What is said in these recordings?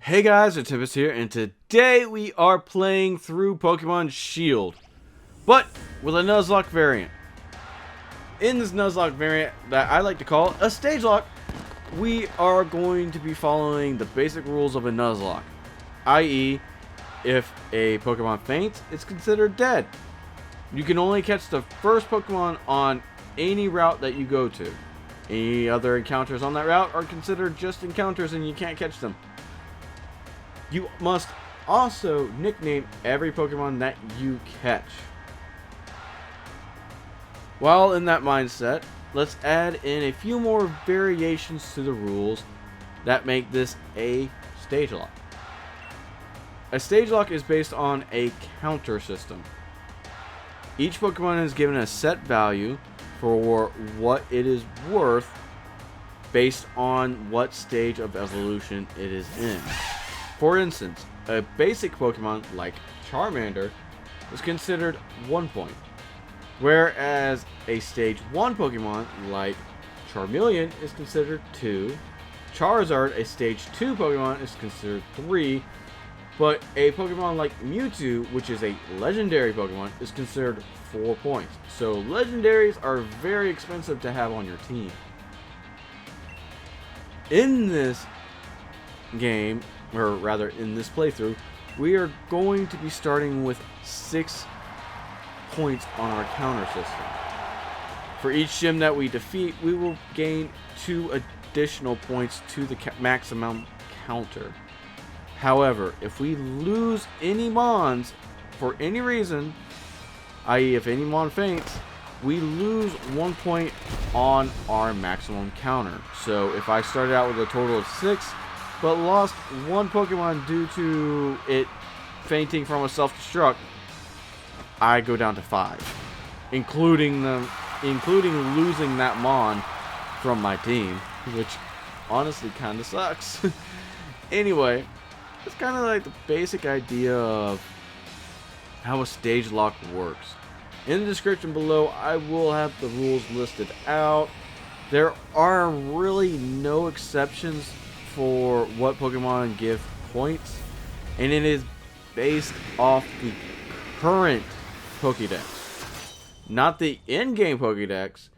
Hey guys, it's Tempest here, and today we are playing through Pokemon Shield, but with a Nuzlocke variant. In this Nuzlocke variant that I like to call a Stagelocke, we are going to be following the basic rules of a Nuzlocke, i.e., if a Pokemon faints, it's considered dead. You can only catch the first Pokemon on any route that you go to. Any other encounters on that route are considered just encounters and you can't catch them. You must also nickname every Pokemon that you catch. While in that mindset, let's add in a few more variations to the rules that make this a Stagelocke. A Stagelocke is based on a counter system. Each Pokemon is given a set value for what it is worth based on what stage of evolution it is in. For instance, a basic Pokemon like Charmander is considered 1 point, whereas a stage 1 Pokemon like Charmeleon is considered 2, Charizard, a stage 2 Pokemon, is considered 3, but a Pokemon like Mewtwo, which is a legendary Pokemon, is considered 4 points. So legendaries are very expensive to have on your team. In this game, or rather in this playthrough, we are going to be starting with 6 points on our counter system. For each gym that we defeat, we will gain 2 additional points to the maximum counter. However, if we lose any Mons for any reason, i.e. if any Mon faints, we lose 1 point on our maximum counter. So if I started out with a total of 6, but lost 1 Pokemon due to it fainting from a self-destruct, I go down to 5, including losing that Mon from my team, which honestly kind of sucks. Anyway, it's kind of like the basic idea of how a Stagelocke works. In the description below, I will have the rules listed out. There are really no exceptions for what Pokemon give points, and it is based off the current Pokédex, not the in-game Pokédex,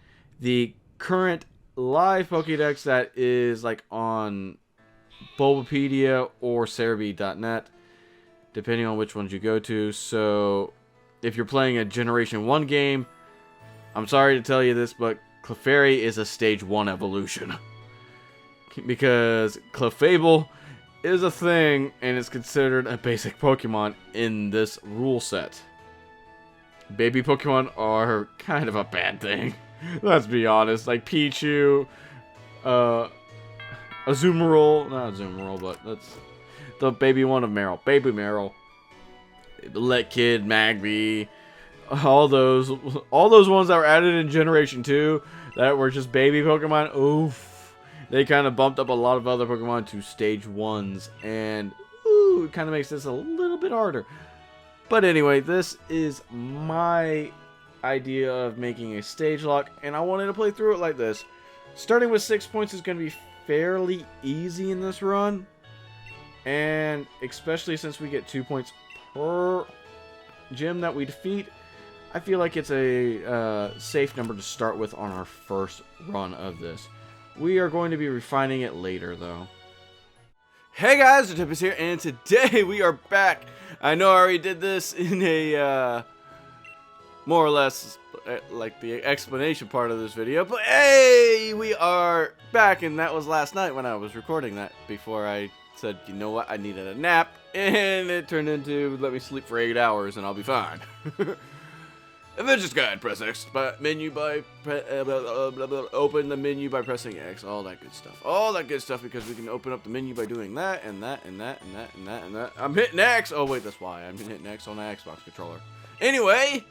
the current live Pokédex that is like on Bulbapedia or Cerebi.net, depending on which ones you go to. So if you're playing a Generation 1 game, I'm sorry to tell you this, but Clefairy is a Stage 1 evolution. Because Clefable is a thing and is considered a basic Pokemon in this rule set. Baby Pokemon are kind of a bad thing. Let's be honest. Like Pichu, Azumarill, not Azumarill, but that's the baby one of Meryl. Baby Meryl. Let Kid, Magby, all those ones that were added in Generation 2 that were just baby Pokemon. Oof. They kind of bumped up a lot of other Pokemon to stage 1s, and it kind of makes this a little bit harder. But anyway, this is my idea of making a Stagelocke, and I wanted to play through it like this. Starting with 6 points is going to be fairly easy in this run, and especially since we get 2 points per gym that we defeat, I feel like it's a safe number to start with on our first run of this. We are going to be refining it later, though. Hey guys, the Tempest here, and today we are back. I know I already did this in a, more or less, like the explanation part of this video, but hey, we are back, and that was last night when I was recording that, before I said, you know what, I needed a nap, and it turned into, let me sleep for 8 hours, and I'll be fine. Adventure's Guide, press X, menu by, open the menu by pressing X, all that good stuff. All that good stuff, because we can open up the menu by doing that, and that, and that, and that, and that, and that. I'm hitting X! Oh wait, that's why. I'm hitting X on the Xbox controller. Anyway,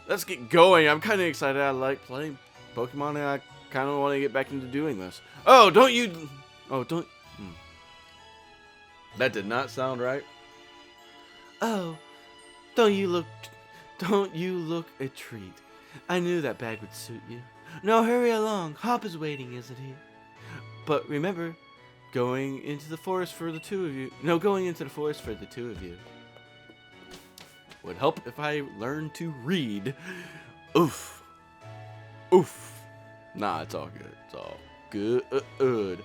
let's get going. I'm kind of excited. I like playing Pokemon, and I kind of want to get back into doing this. Oh, don't you... Oh, don't... That did not sound right. Oh, don't you look a treat. I knew that bag would suit you. Now hurry along. Hop is waiting, isn't he? But remember, going into the forest for the two of you. No, going into the forest for the two of you. Would help if I learned to read. Oof. Oof. Nah, it's all good. It's all good.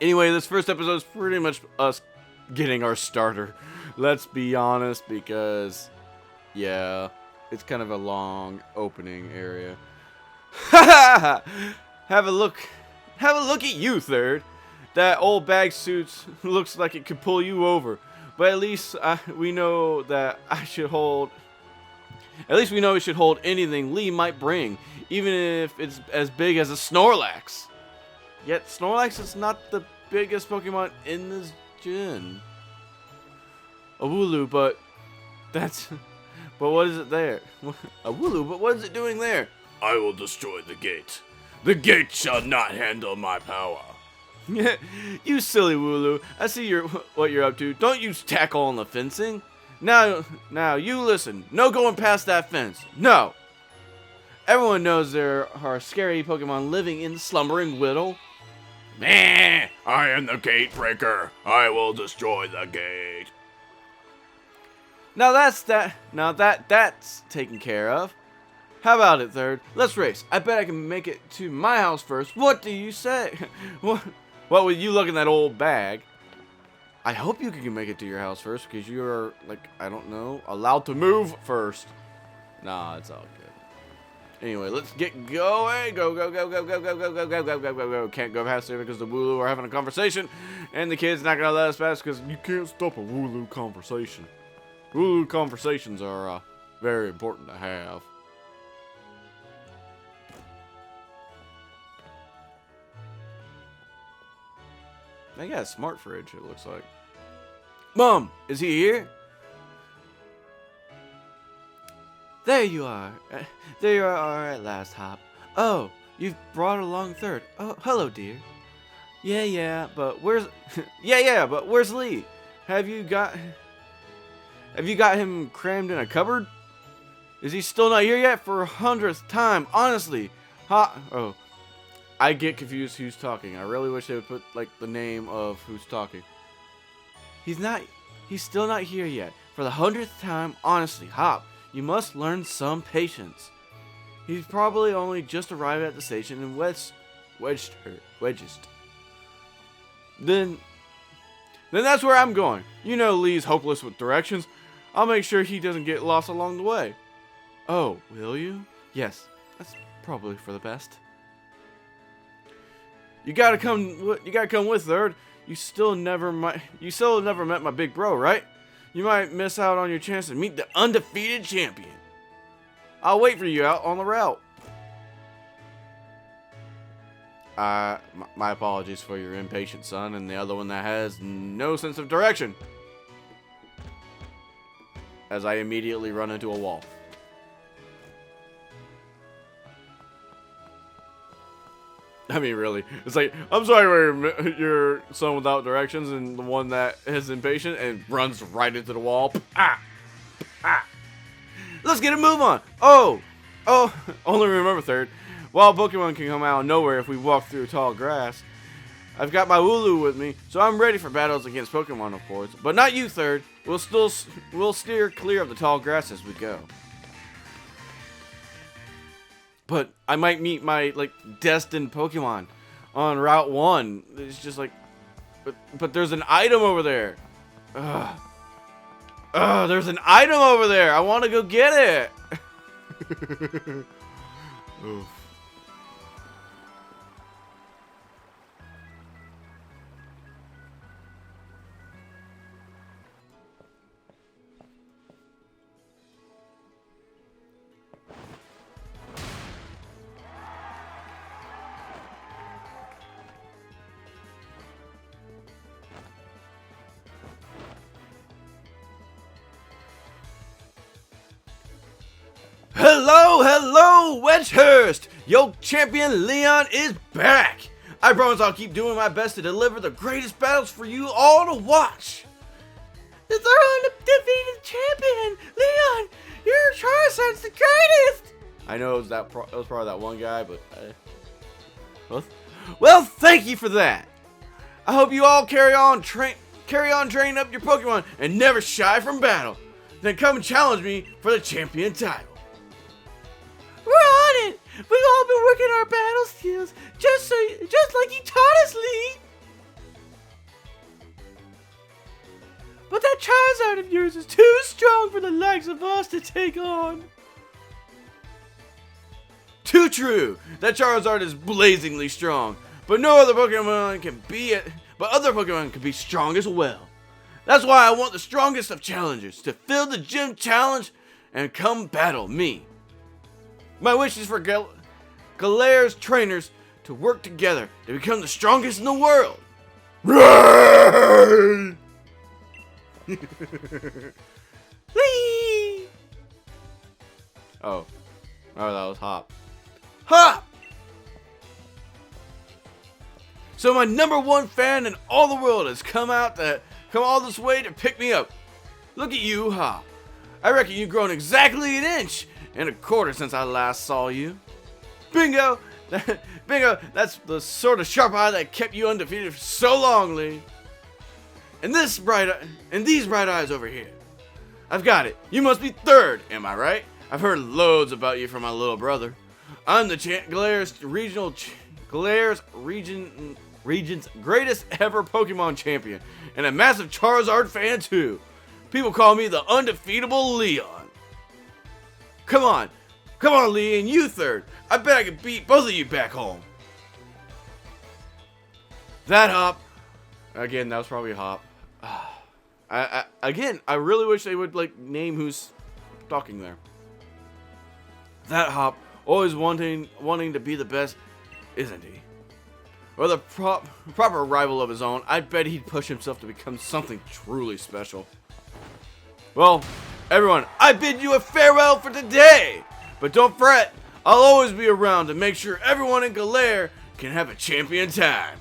Anyway, this first episode is pretty much us getting our starter. Let's be honest, because, yeah, it's kind of a long opening area. Have a look. Have a look at you, Third. That old bag suit looks like it could pull you over. But at least we know that I should hold... At least we know it should hold anything Lee might bring. Even if it's as big as a Snorlax. Yet Snorlax is not the biggest Pokemon in this gen. A Wooloo, but... That's... But what is it there? A Wooloo, but what is it doing there? I will destroy the gate. The gate shall not handle my power. You silly Wooloo. I see what you're up to. Don't you tackle on the fencing. Now, you listen. No going past that fence. No. Everyone knows there are scary Pokemon living in the slumbering Whittle. Meh! I am the gate breaker. I will destroy the gate. Now that's taken care of. How about it, Third? Let's race. I bet I can make it to my house first. What do you say? What would you look in that old bag? I hope you can make it to your house first, because you're, like, I don't know, allowed to move first. Nah, it's all good. Anyway, let's get going. Go. Can't go past there because the Wooloo are having a conversation, and the kid's not gonna let us pass because you can't stop a Wooloo conversation. Wooloo conversations are very important to have. They got a smart fridge, it looks like. Mom, is he here? There you are. There you are at last, Hop. Oh, you've brought along Third. Oh, hello, dear. Yeah, but where's... but where's Lee? Have you got him crammed in a cupboard? Is he still not here yet for 100th time? Honestly. Oh. I get confused who's talking. I really wish they would put, like, the name of who's talking. He's still not here yet. For the 100th time, honestly, Hop, you must learn some patience. He's probably only just arrived at the station and wedged. Then that's where I'm going. You know Lee's hopeless with directions. I'll make sure he doesn't get lost along the way. Oh, will you? Yes, that's probably for the best. You gotta come with, Third. You still never met my big bro, right? You might miss out on your chance to meet the undefeated champion. I'll wait for you out on the route. My apologies for your impatient son and the other one that has no sense of direction. As I immediately run into a wall. I mean, really. It's like, I'm sorry for your son without directions and the one that is impatient and runs right into the wall. Let's get a move on. Oh, only remember, Third. Wild Pokemon can come out of nowhere if we walk through tall grass. I've got my Wooloo with me, so I'm ready for battles against Pokemon, of course. But not you, Third. We'll steer clear of the tall grass as we go. But I might meet my, like, destined Pokemon on Route 1. It's just like... But there's an item over there. There's an item over there. I want to go get it. Oof. Hello, Wedgehurst! Yo, champion Leon is back! I promise I'll keep doing my best to deliver the greatest battles for you all to watch! It's our undefeated champion, Leon! Your Charizard's the greatest! I know it was, it was probably that one guy, but... well, thank you for that! I hope you all carry on training up your Pokemon and never shy from battle. Then come and challenge me for the champion title. We're on it! We've all been working our battle skills, just like you taught us, Lee! But that Charizard of yours is too strong for the likes of us to take on. Too true! That Charizard is blazingly strong, but no other Pokemon can be it. But other Pokemon can be strong as well. That's why I want the strongest of challengers to fill the gym challenge and come battle me. My wish is for Galaire's trainers to work together to become the strongest in the world. Ray! Lee! Oh, that was Hop. Hop! So my #1 fan in all the world has come all this way to pick me up. Look at you, Hop. I reckon you've grown exactly 1.25 inches since I last saw you. Bingo! Bingo! That's the sort of sharp eye that kept you undefeated for so long, Lee. And these bright eyes over here. I've got it. You must be 3rd, am I right? I've heard loads about you from my little brother. I'm the Galaire's region's greatest ever Pokemon champion, and a massive Charizard fan too. People call me the undefeatable Leon. Come on, Lee, and you 3rd. I bet I could beat both of you back home. That Hop. Again, that was probably Hop. I really wish they would name who's talking there. That Hop, always wanting to be the best, isn't he? Or the proper rival of his own, I bet he'd push himself to become something truly special. Well, everyone, I bid you a farewell for today! But don't fret, I'll always be around to make sure everyone in Galaire can have a champion time.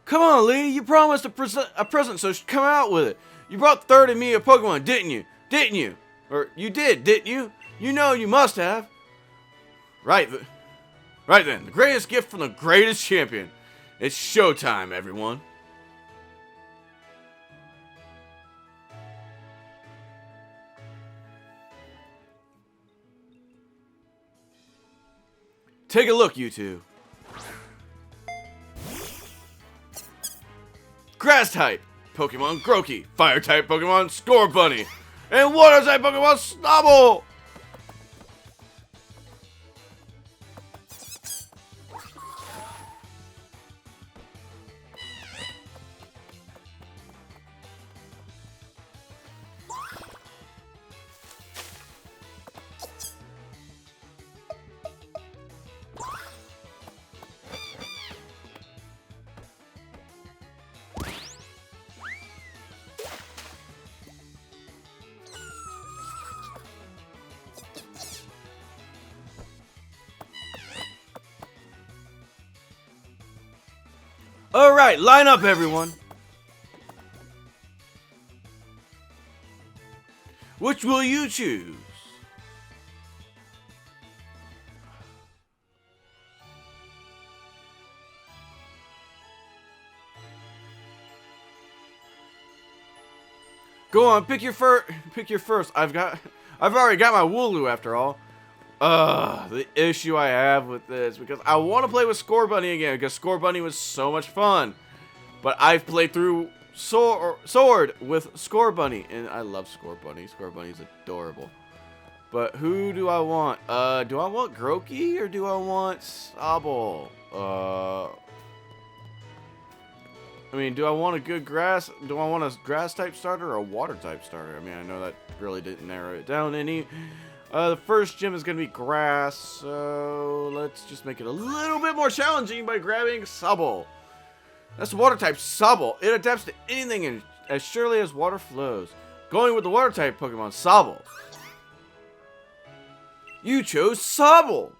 Come on, Lee, you promised a present, so come out with it. You brought 3rd and me a Pokemon, didn't you? Didn't you? Or you did, didn't you? You know you must have. Right then, the greatest gift from the greatest champion. It's showtime, everyone. Take a look, you two. Grass type Pokemon Grookey, Fire type Pokemon Scorbunny, and Water type Pokemon Snubbull. Alright, line up, everyone. Which will you choose? Go on, pick your first. I've already got my Wooloo after all. The issue I have with this, because I want to play with Scorbunny again, because Scorbunny was so much fun. But I've played through Sword with Scorbunny, and I love Scorbunny. Scorbunny's adorable. But who do I want? Do I want Grookey or do I want Sobble? I mean, do I want a good grass? Do I want a grass type starter or a water type starter? I mean, I know that really didn't narrow it down any. The first gym is going to be grass, so let's just make it a little bit more challenging by grabbing Sobble. That's water type Sobble. It adapts to anything as surely as water flows. Going with the water type Pokemon, Sobble. You chose Sobble.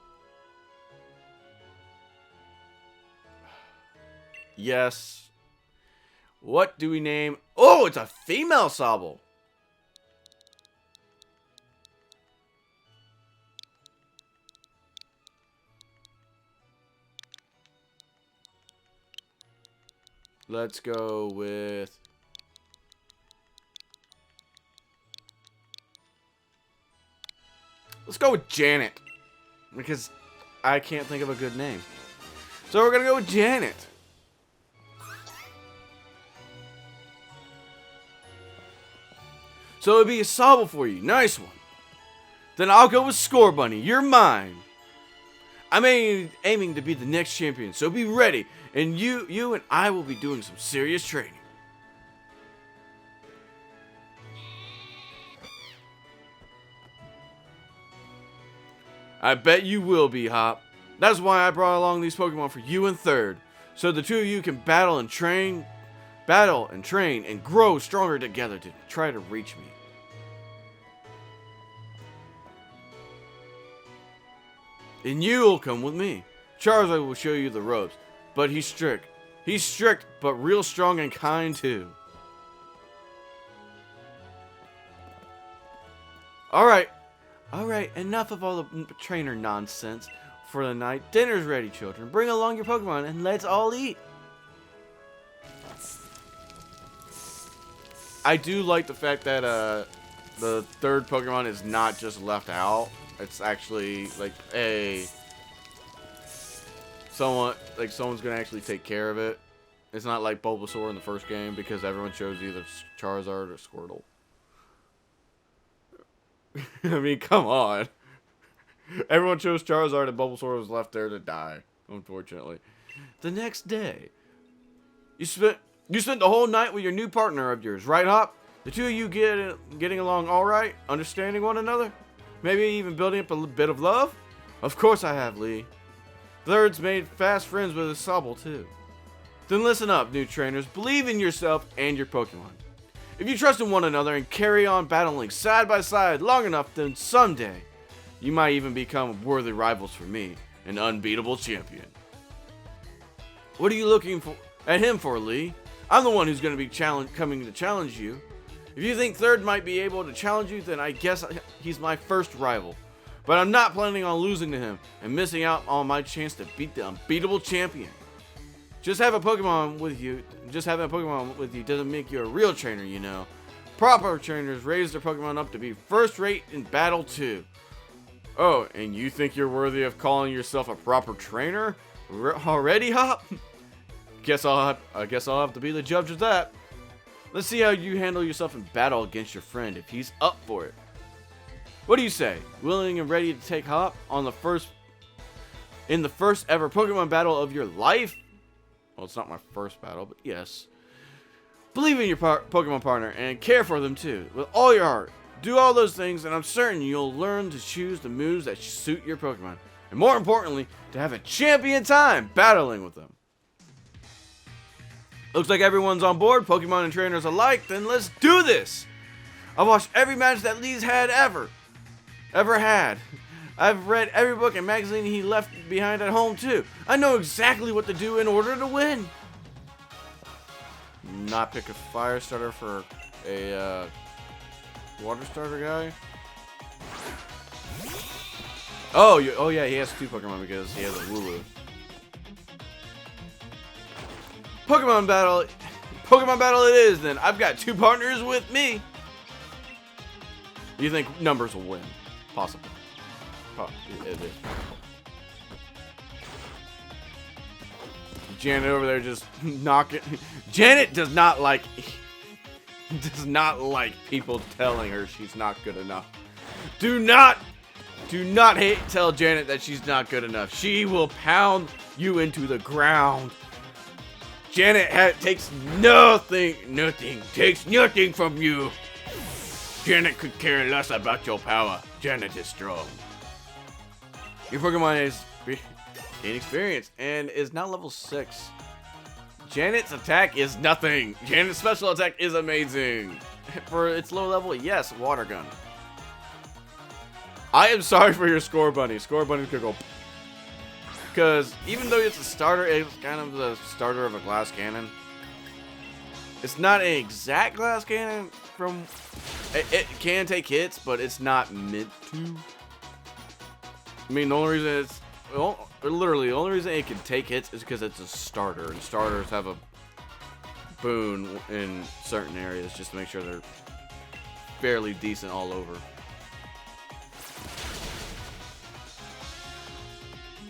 Yes. What do we name? Oh, it's a female Sobble. Let's go with... Let's go with Janet. Because I can't think of a good name. So we're going to go with Janet. So it'll be a Sobble for you. Nice one. Then I'll go with Score Bunny. You're mine. I'm aiming to be the next champion. So be ready. And you and I will be doing some serious training. I bet you will be, Hop. That's why I brought along these Pokemon for you and Third. So the two of you can battle and train, and grow stronger together to try to reach me. And you'll come with me. Charizard will show you the ropes, but he's strict. He's strict, but real strong and kind too. Alright, enough of all the trainer nonsense for the night. Dinner's ready, children. Bring along your Pokemon and let's all eat. I do like the fact that the third Pokemon is not just left out. It's actually like someone's gonna actually take care of it. It's not like Bulbasaur in the first game because everyone chose either Charizard or Squirtle. I mean, come on. Everyone chose Charizard and Bulbasaur was left there to die, unfortunately. The next day, you spent the whole night with your new partner of yours, right, Hop? The two of you getting along all right, understanding one another? Maybe even building up a bit of love? Of course I have, Lee. Third's made fast friends with his Sobble, too. Then listen up, new trainers. Believe in yourself and your Pokemon. If you trust in one another and carry on battling side by side long enough, then someday, you might even become worthy rivals for me, an unbeatable champion. What are you looking at him for, Lee? I'm the one who's going to be coming to challenge you. If you think Third might be able to challenge you, then I guess he's my first rival. But I'm not planning on losing to him and missing out on my chance to beat the unbeatable champion. Just having a Pokemon with you doesn't make you a real trainer, you know. Proper trainers raise their Pokemon up to be first rate in battle too. Oh, and you think you're worthy of calling yourself a proper trainer already, Hop? I guess I'll have to be the judge of that. Let's see how you handle yourself in battle against your friend if he's up for it. What do you say? Willing and ready to take Hop on the first ever Pokemon battle of your life? Well, it's not my first battle, but yes. Believe in your Pokemon partner and care for them too, with all your heart. Do all those things, and I'm certain you'll learn to choose the moves that suit your Pokemon. And more importantly, to have a champion time battling with them. Looks like everyone's on board, Pokemon and trainers alike, then let's do this! I've watched every match that Lee's had ever had. I've read every book and magazine he left behind at home too. I know exactly what to do in order to win. Not pick a fire starter for a water starter guy. Oh yeah, he has two Pokemon because he has a Wooloo. Pokemon battle it is then. I've got two partners with me. You think numbers will win? Possible. It is. Janet over there just knocking. Janet does not like people telling her she's not good enough. Do not tell Janet that she's not good enough. She will pound you into the ground. Janet takes nothing from you. Janet could care less about your power. Janet is strong. Your Pokemon is inexperienced and is now level 6. Janet's attack is nothing. Janet's special attack is amazing. For its low level, yes, water gun. I am sorry for your Score Bunny. Score Bunny could go. Because even though it's a starter, it's kind of the starter of a glass cannon. It's not an exact glass cannon from... It can take hits, but it's not meant to. I mean, the only reason it's... Well, literally, the only reason it can take hits is because it's a starter. And starters have a boon in certain areas just to make sure they're fairly decent all over.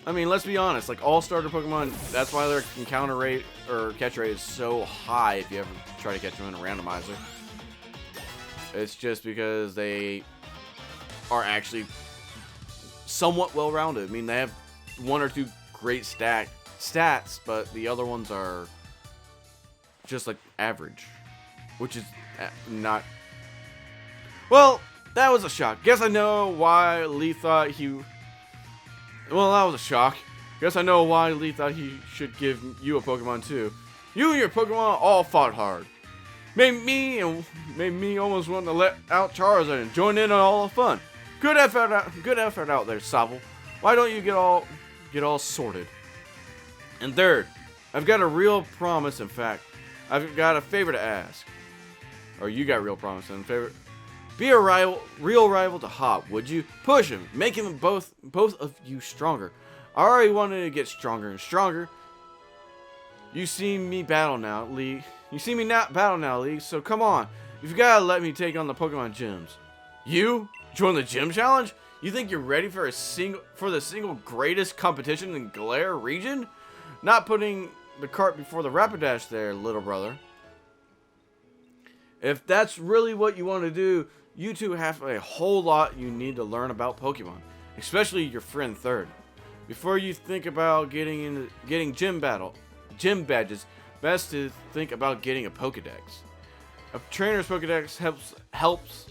I mean, let's be honest, like all starter Pokemon, that's why their encounter rate or catch rate is so high if you ever try to catch them in a randomizer. It's just because they are actually somewhat well-rounded. I mean, they have one or two great stats, but the other ones are just like average, which is not... Well, that was a shock. Guess I know why Lee thought he... Well, that was a shock. Guess I know why Lee thought he should give you a Pokemon too. You and your Pokemon all fought hard. Made me almost want to let out Charizard and join in on all the fun. Good effort out there, Sobble. Why don't you get all sorted? And third, I've got a real promise. In fact, I've got a favor to ask. Or you got real promise and favor. Be a real rival to Hop, would you? Push him, make him both of you stronger. I already wanted to get stronger and stronger. You see me battle now, Lee. You see me not battle now, Lee. So come on, you've got to let me take on the Pokemon gyms. You join the gym challenge? You think you're ready for the single greatest competition in Galera region? Not putting the cart before the Rapidash there, little brother. If that's really what you want to do, you two have a whole lot you need to learn about Pokemon, especially your friend Third. Before you think about getting gym badges, best to think about getting a Pokedex. A trainer's Pokedex helps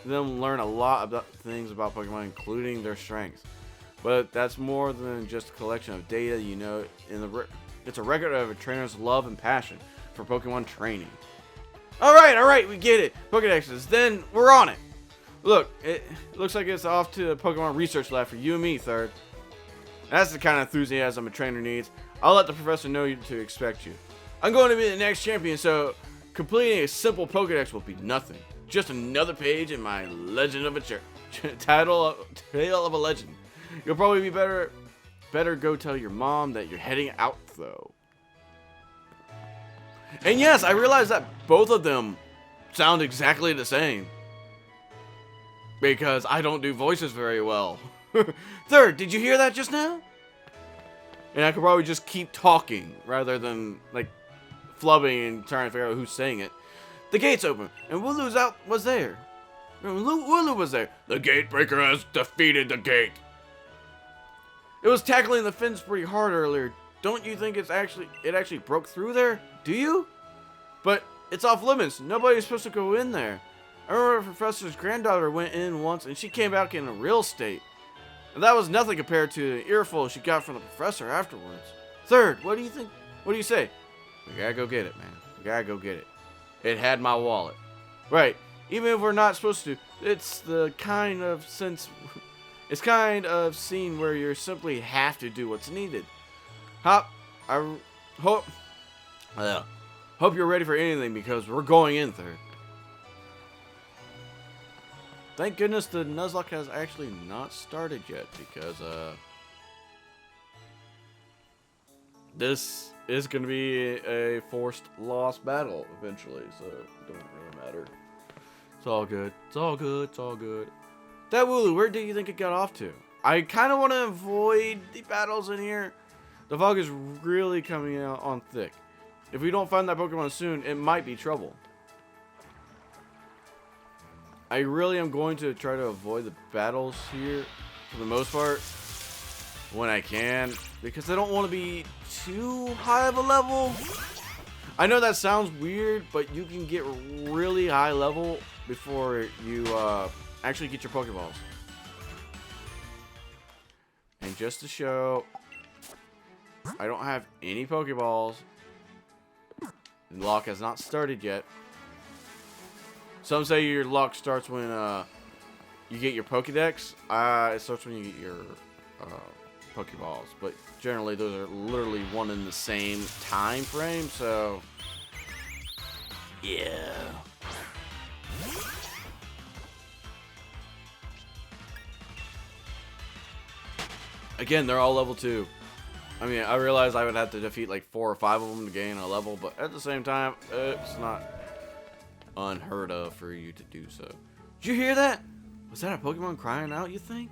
them learn a lot about things about Pokemon, including their strengths. But that's more than just a collection of data. You know, it's a record of a trainer's love and passion for Pokemon training. Alright, we get it. Pokedexes, then we're on it. Look, it looks like it's off to the Pokemon research lab for you and me, Third. That's the kind of enthusiasm a trainer needs. I'll let the professor know to expect you. I'm going to be the next champion, so completing a simple Pokedex will be nothing. Just another page in my Legend of a Tale of a Legend. You'll probably be better go tell your mom that you're heading out, though. And yes, I realize that both of them sound exactly the same. Because I don't do voices very well. Third, did you hear that just now? And I could probably just keep talking rather than like flubbing and trying to figure out who's saying it. The gate's open, and Wooloo was there. Wooloo was there. The gate breaker has defeated the gate. It was tackling the fence pretty hard earlier. Don't you think it actually broke through there? Do you? But it's off limits. Nobody's supposed to go in there. I remember the professor's granddaughter went in once and she came back in a real state. And that was nothing compared to the earful she got from the professor afterwards. Third, what do you think? What do you say? We gotta go get it, man. We gotta go get it. It had my wallet. Right. Even if we're not supposed to, it's the kind of scene where you simply have to do what's needed. Hop, I hope you're ready for anything because we're going in, Third. Thank goodness the Nuzlocke has actually not started yet because this is going to be a forced lost battle eventually, so it don't really matter. It's all good. It's all good. It's all good. That Wooloo, where do you think it got off to? I kind of want to avoid the battles in here. The fog is really coming out on thick. If we don't find that Pokemon soon, it might be trouble. I really am going to try to avoid the battles here for the most part when I can, because I don't want to be too high of a level. I know that sounds weird, but you can get really high level before you actually get your Pokeballs. And just to show, I don't have any Pokeballs. The lock has not started yet. Some say your luck starts when you get your Pokédex. It starts when you get your Pokeballs. But generally, those are literally one in the same time frame. So, yeah. Again, they're all level 2. I mean, I realized I would have to defeat like 4 or 5 of them to gain a level, but at the same time, it's not unheard of for you to do so. Did you hear that? Was that a Pokemon crying out, you think?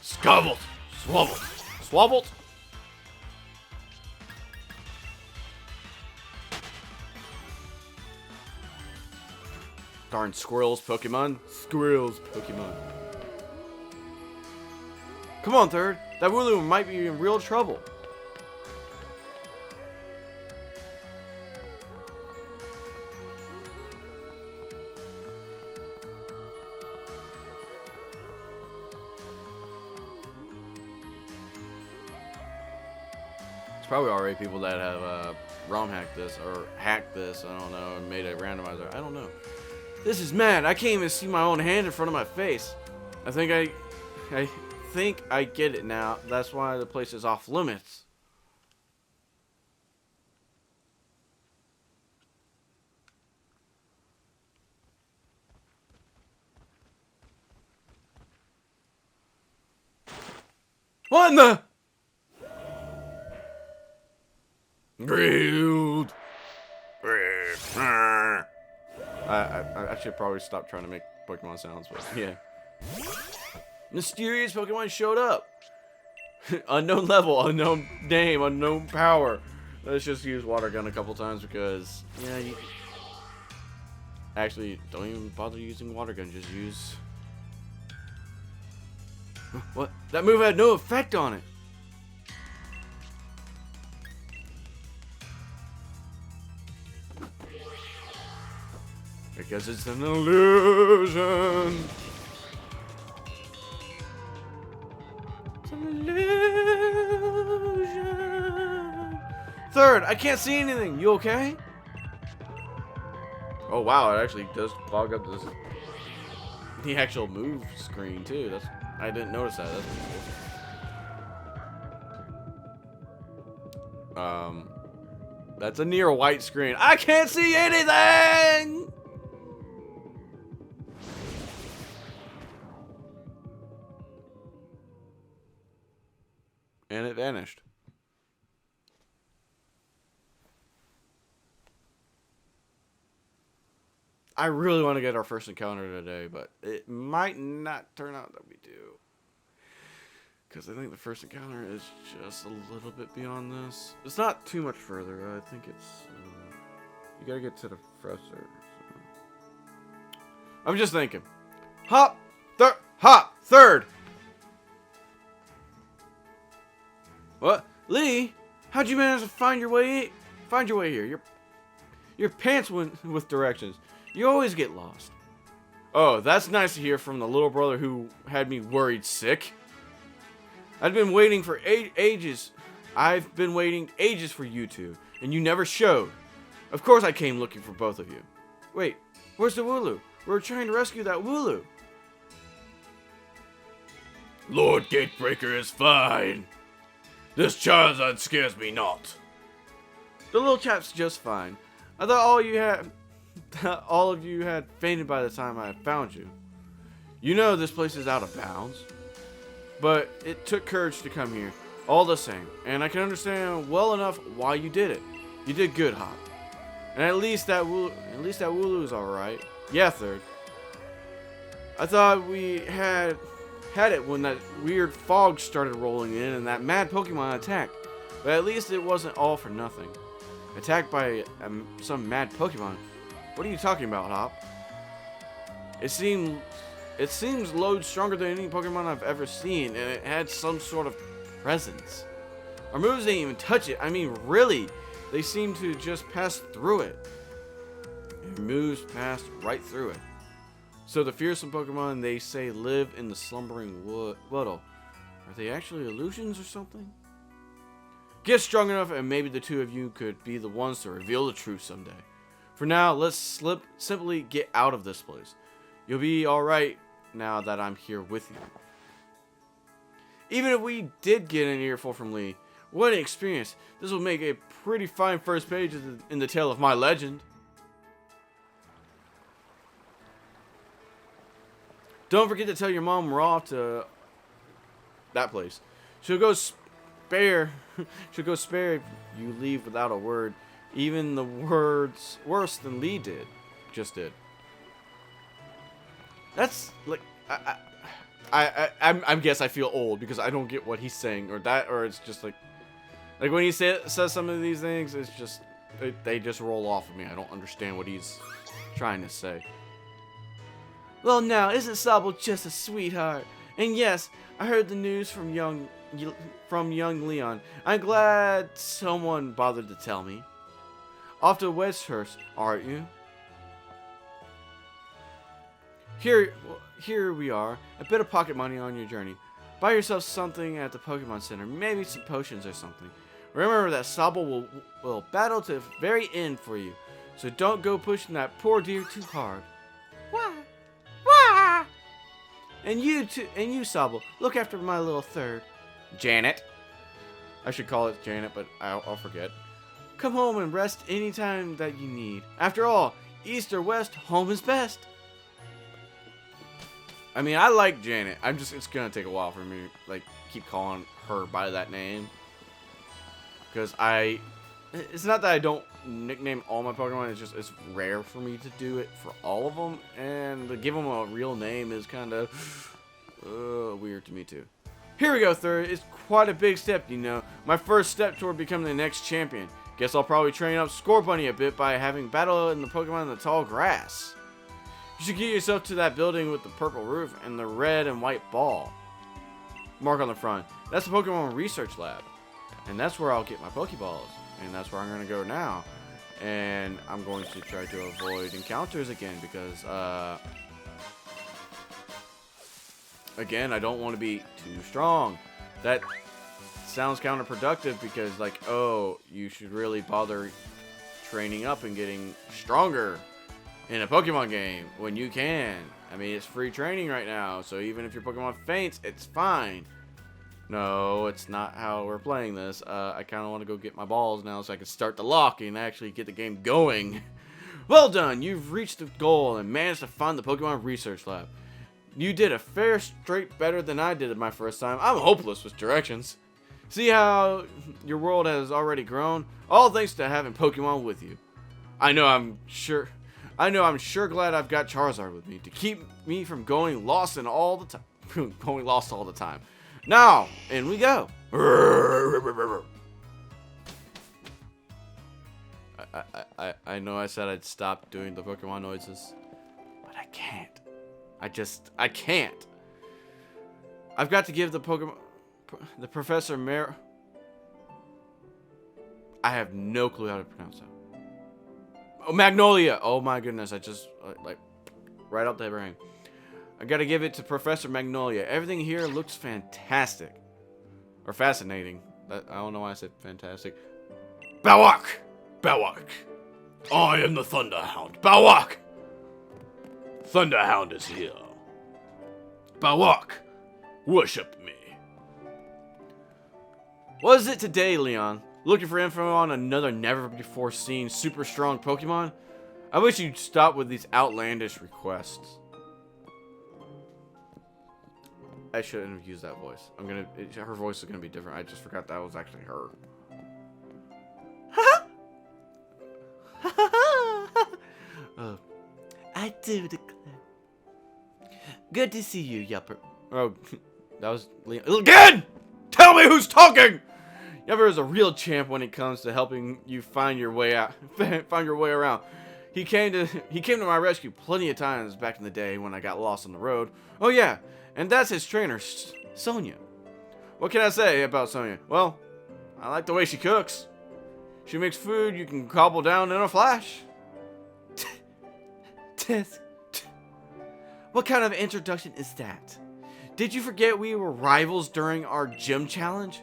Scubbled! Swabbled! Swabbled! Darn squirrels, Pokemon. Squirrels, Pokemon. Come on, Third. That Wooloo might be in real trouble. There's probably already people that have ROM hacked this or hacked this, I don't know, and made a randomizer. I don't know. This is mad. I can't even see my own hand in front of my face. I think I get it now. That's why the place is off limits. What in the? Grilled. I should probably stop trying to make Pokemon sounds, but yeah. Mysterious Pokemon showed up. Unknown level, unknown name, unknown power. Let's just use Water Gun a couple times because, yeah, you... Actually, don't even bother using Water Gun, just use... What? That move had no effect on it. Because it's an illusion. It's an illusion. Third, I can't see anything. You okay? Oh wow, it actually does fog up this the actual move screen too. I didn't notice that. That's pretty cool. That's a near white screen. I can't see anything. And it vanished. I really want to get our first encounter today, but it might not turn out that we do. Because I think the first encounter is just a little bit beyond this. It's not too much further. I think it's... you gotta get to the professor. So. I'm just thinking. Hop! Third! What? Lee? How'd you manage to find your way here? Your pants went with directions. You always get lost. Oh, that's nice to hear from the little brother who had me worried sick. I've been waiting for ages. I've been waiting ages for you two, and you never showed. Of course I came looking for both of you. Wait, where's the Wooloo? We're trying to rescue that Wooloo. Lord Gatebreaker is fine. This Charizard scares me not. The little chap's just fine. I thought all of you had fainted by the time I found you. You know this place is out of bounds. But it took courage to come here, all the same. And I can understand well enough why you did it. You did good, Hop. And at least that Wooloo is alright. Yeah, Third. I thought we had it when that weird fog started rolling in and that mad Pokemon attacked. But at least it wasn't all for nothing. Attacked by some mad Pokemon. What are you talking about, Hop? It seems loads stronger than any Pokemon I've ever seen, and it had some sort of presence. Our moves didn't even touch it. I mean, really, they seem to just pass through it. Your moves passed right through it. So the fearsome Pokemon they say live in the slumbering Woodle. Are they actually illusions or something? Get strong enough and maybe the two of you could be the ones to reveal the truth someday. For now, let's simply get out of this place. You'll be alright now that I'm here with you. Even if we did get an earful from Lee, what an experience. This will make a pretty fine first page in the tale of my legend. Don't forget to tell your mom we're off to that place. She'll go spare if you leave without a word. Even the words worse than Lee just did. That's like I guess I feel old because I don't get what he's saying or it's just like when he says some of these things, it's just they just roll off of me. I don't understand what he's trying to say. Well, now isn't Sable just a sweetheart? And yes, I heard the news from young Leon. I'm glad someone bothered to tell me. Off to Westhurst, aren't you? Here we are. A bit of pocket money on your journey. Buy yourself something at the Pokemon Center. Maybe some potions or something. Remember that Sable will battle to the very end for you. So don't go pushing that poor deer too hard. Why? Why? And you, Sable, look after my little third. Janet. I should call it Janet, but I'll forget. Come home and rest anytime that you need. After all, east or west, home is best. I mean, I like Janet. It's gonna take a while for me to, like, keep calling her by that name. Because it's not that I don't nickname all my Pokemon, it's rare for me to do it for all of them. And to give them a real name is kind of weird to me too. Here we go, third. It's quite a big step, you know. My first step toward becoming the next champion. Guess I'll probably train up Scorbunny a bit by having battle in the Pokemon in the tall grass. You should get yourself to that building with the purple roof and the red and white ball mark on the front. That's the Pokemon Research Lab. And that's where I'll get my Pokeballs. And that's where I'm going to go now. And I'm going to try to avoid encounters again because, again, I don't want to be too strong. That sounds counterproductive because, like, oh, you should really bother training up and getting stronger in a Pokemon game when you can. I mean, it's free training right now, so even if your Pokemon faints, it's fine. No, it's not how we're playing this. I kind of want to go get my balls now so I can start the lock and actually get the game going. Well done! You've reached the goal and managed to find the Pokemon Research Lab. You did a fair straight better than I did at my first time. I'm hopeless with directions. See how your world has already grown? All thanks to having Pokemon with you. I'm sure glad I've got Charizard with me to keep me from going lost all the time. Now, in we go. I know I said I'd stop doing the Pokemon noises, but I can't. I can't. I've got to give the Professor Mer. I have no clue how to pronounce that. Oh, Magnolia. Oh my goodness, I just like right up the brain. I gotta give it to Professor Magnolia. Everything here looks fantastic. Or fascinating. I don't know why I said fantastic. Bawak! Bawak! I am the Thunderhound. Bawak! Thunderhound is here. Bawak! Worship me. What is it today, Leon? Looking for info on another never-before-seen super strong Pokemon? I wish you'd stop with these outlandish requests. I shouldn't have used that voice. Her voice is gonna be different. I just forgot that was actually her. Oh, I do declare. Good to see you, Yupper. Oh, that was Leon. Again! Tell me who's talking! Yupper is a real champ when it comes to helping you find your way out, find your way around. He came to my rescue plenty of times back in the day when I got lost on the road. Oh yeah, and that's his trainer, Sonia. What can I say about Sonia? Well, I like the way she cooks. She makes food you can gobble down in a flash. What kind of introduction is that? Did you forget we were rivals during our gym challenge?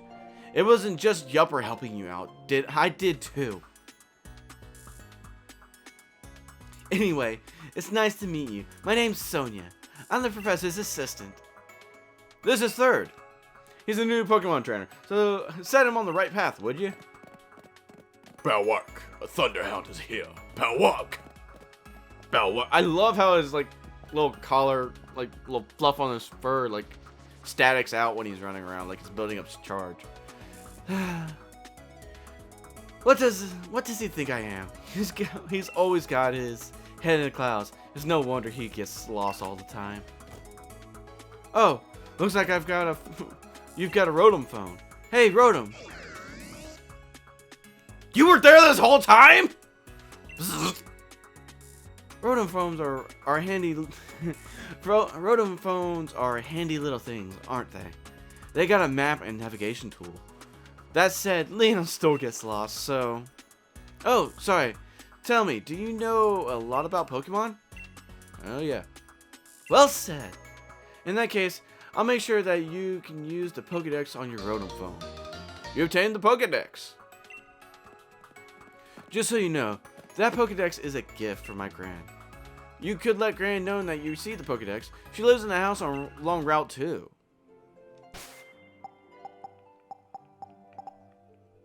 It wasn't just Yupper helping you out. I did too. Anyway, it's nice to meet you. My name's Sonia. I'm the professor's assistant. This is Third. He's a new Pokemon trainer, so set him on the right path, would you? Balwak, a Thunderhound is here. Balwak! Balwak. I love how his, like, little collar, like, little fluff on his fur, like, statics out when he's running around, like he's building up his charge. What does he think I am? He's always got his head in the clouds. It's no wonder he gets lost all the time. Oh, looks like you've got a Rotom phone. Hey, Rotom. You were there this whole time? Rotom phones are handy. Rotom phones are handy little things, aren't they? They got a map and navigation tool. That said, Leon still gets lost, so... Oh, sorry. Tell me, do you know a lot about Pokemon? Oh, yeah. Well said. In that case, I'll make sure that you can use the Pokédex on your Rotom phone. You obtained the Pokédex. Just so you know, that Pokédex is a gift from my Gran. You could let Gran know that you received the Pokédex. She lives in the house on Long Route 2.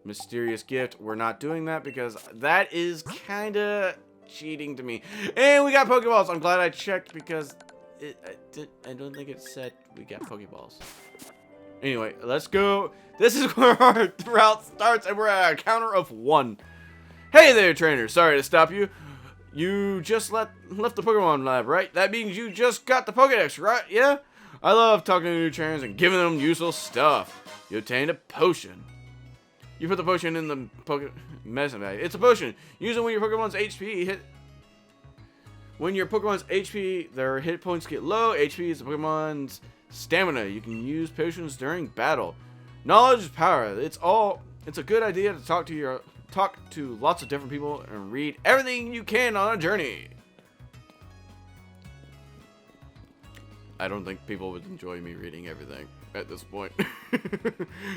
Mysterious gift. We're not doing that because that is kind of cheating to me. And we got Pokeballs. I'm glad I checked because I don't think it said we got Pokeballs. Anyway, let's go. This is where our route starts, and we're at a counter of 1. Hey there, trainer. Sorry to stop you. You just left the Pokemon lab, right? That means you just got the Pokédex, right? Yeah? I love talking to new trainers and giving them useful stuff. You obtained a potion. You put the potion in the medicine bag. It's a potion. Use it when your Pokemon's HP hit. When your Pokemon's HP, their hit points get low. HP is the Pokemon's stamina. You can use potions during battle. Knowledge is power. It's a good idea to talk to lots of different people and read everything you can on a journey. I don't think people would enjoy me reading everything at this point.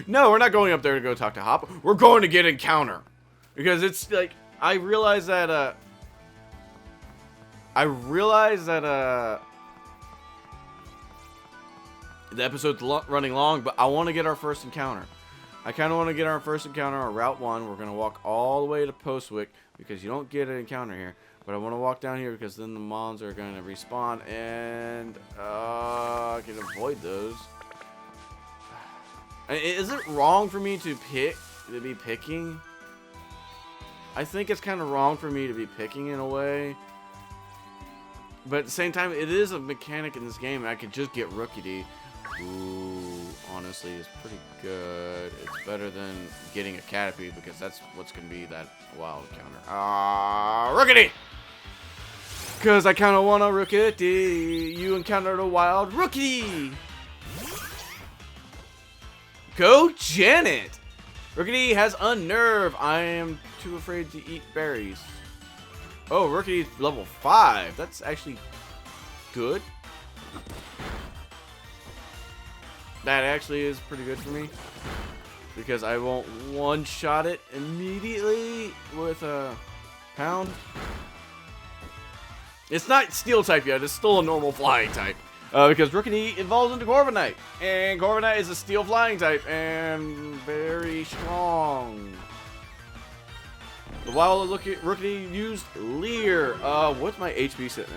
No, we're not going up there to go talk to Hop. We're going to get Encounter. Because it's like, I realize that the episode's running long, but I want to get our first encounter. I kind of want to get our first encounter on Route 1. We're going to walk all the way to Postwick because you don't get an encounter here. But I want to walk down here because then the mons are going to respawn and I can avoid those. Is it wrong for me to be picking? I think it's kind of wrong for me to be picking in a way. But at the same time, it is a mechanic in this game. I could just get Rookidee. Ooh, honestly, it's pretty good. It's better than getting a Caterpie because that's what's going to be that wild encounter. Rookidee! Because I kind of want a Rookidee. You encountered a wild Rookidee. Go Janet! Rookidee has Unnerve. I am too afraid to eat berries. Oh, Rookie level 5. That's actually good. That actually is pretty good for me. Because I won't one-shot it immediately with a pound. It's not steel type yet. It's still a normal flying type. Because Rookidee evolves into Corviknight. And Corviknight is a steel flying type. And very strong. The wild Rookidee used Leer. What's my HP sitting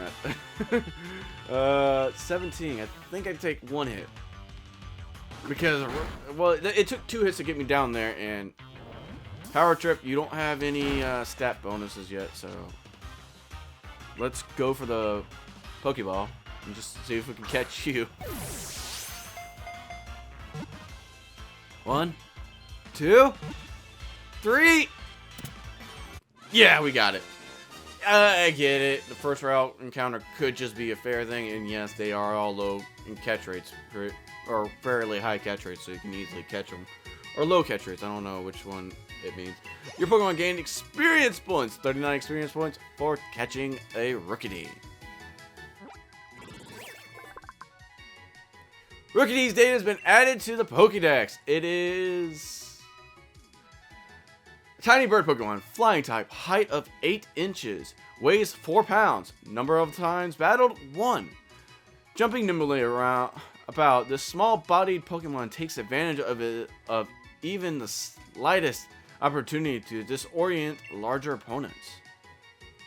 at? 17. I think I'd take 1 hit. Because, well, it took 2 hits to get me down there. And Power Trip, you don't have any stat bonuses yet. So let's go for the Pokeball. And just see if we can catch you. 1, 2, 3. Yeah, we got it. I get it. The first route encounter could just be a fair thing, and yes, they are all low in catch rates, or fairly high catch rates, so you can easily catch them. Or low catch rates, I don't know which one it means. Your Pokemon gained experience points, 39 experience points for catching a Rookidee. Rookidee's data has been added to the Pokédex. It is Tiny bird Pokemon, flying type, height of 8 inches, weighs 4 pounds, number of times battled 1. Jumping nimbly around about, this small-bodied Pokemon takes advantage of even the slightest opportunity to disorient larger opponents.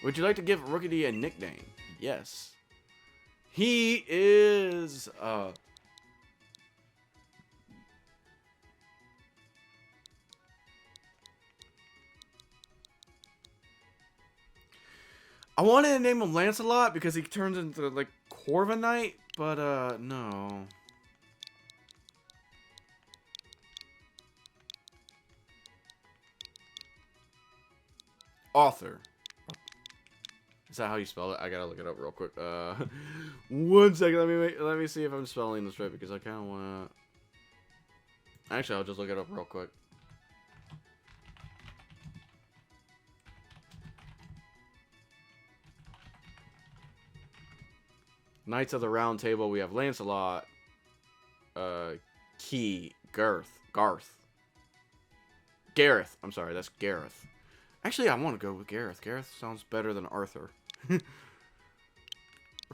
Would you like to give Rookidee a nickname? Yes. He is I wanted to name him Lancelot because he turns into like Corviknight, but no. Author. Is that how you spell it? I gotta look it up real quick. 1 second. Let me see if I'm spelling this right because I kind of wanna. Actually, I'll just look it up real quick. Knights of the Round Table, we have Lancelot, Gareth. I'm sorry, that's Gareth. Actually, I want to go with Gareth. Gareth sounds better than Arthur. We're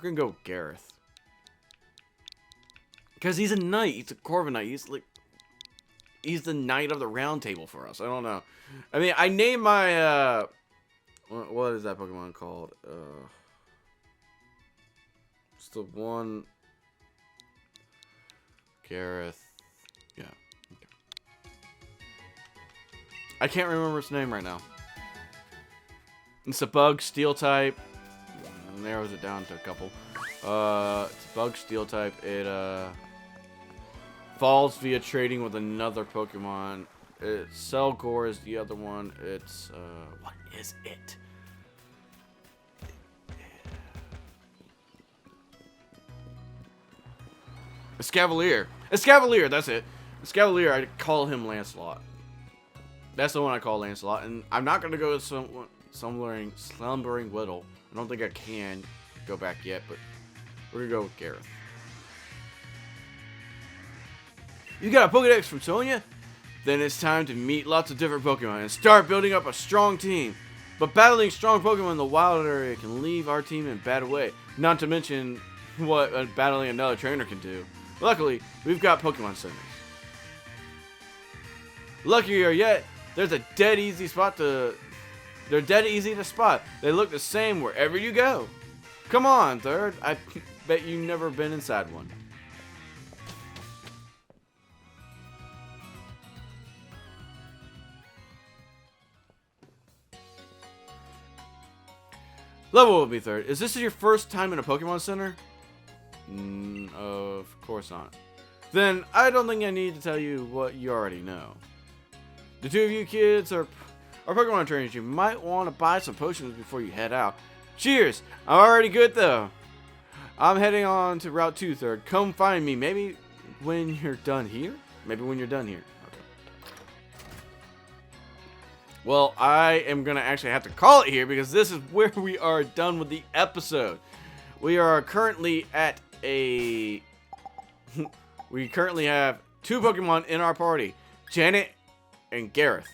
gonna go with Gareth. Because he's a knight, he's a Corviknight, he's the Knight of the Round Table for us. I don't know. I mean, I named my, what is that Pokemon called? It's the one. Gareth. Yeah. Okay. I can't remember its name right now. It's a bug, steel type. Narrows it down to a couple. It's a bug, steel type. It falls via trading with another Pokemon. Selgor is the other one. It's what is it? Escavalier. Escavalier, that's it. Escavalier, I call him Lancelot. That's the one I call Lancelot. And I'm not going to go with Slumbering Whittle. I don't think I can go back yet, but we're going to go with Gareth. You got a Pokedex from Sonia? Then it's time to meet lots of different Pokemon and start building up a strong team. But battling strong Pokemon in the wild area can leave our team in a bad way. Not to mention what battling another trainer can do. Luckily, we've got Pokemon centers. Luckier yet, there's a dead easy spot to... They're dead easy to spot. They look the same wherever you go. Come on, Third. I bet you've never been inside one. Level will be Third. Is this your first time in a Pokemon Center? Of course not. Then I don't think I need to tell you what you already know. The two of you kids are Pokemon trainers. You might want to buy some potions before you head out. Cheers! I'm already good though. I'm heading on to Route 2, Third. Come find me. Maybe when you're done here? Maybe when you're done here. Okay. Well, I am going to actually have to call it here because this is where we are done with the episode. We are currently at we currently have 2 Pokemon in our party. Janet and Gareth.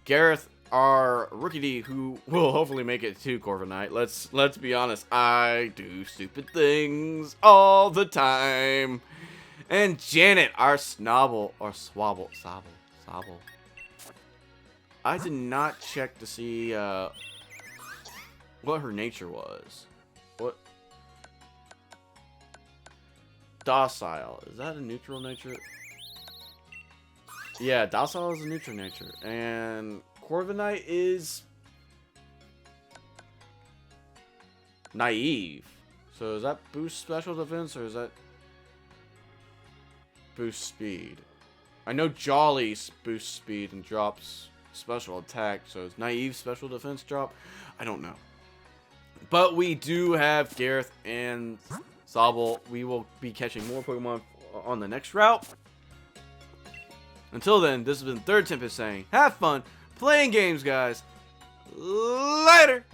Gareth, our Rookidee, who will hopefully make it to Corviknight. Let's be honest, I do stupid things all the time. And Janet, our Snobble, or Swabble. I did not check to see what her nature was. What? Docile. Is that a neutral nature? Yeah, Docile is a neutral nature. And Corviknight is naive. So is that boost special defense or is that boost speed? I know Jolly boosts speed and drops special attack. So is naive special defense drop? I don't know. But we do have Gareth and Sobble. We will be catching more Pokemon on the next route. Until then, this has been Third Tempest saying, have fun playing games, guys. Later!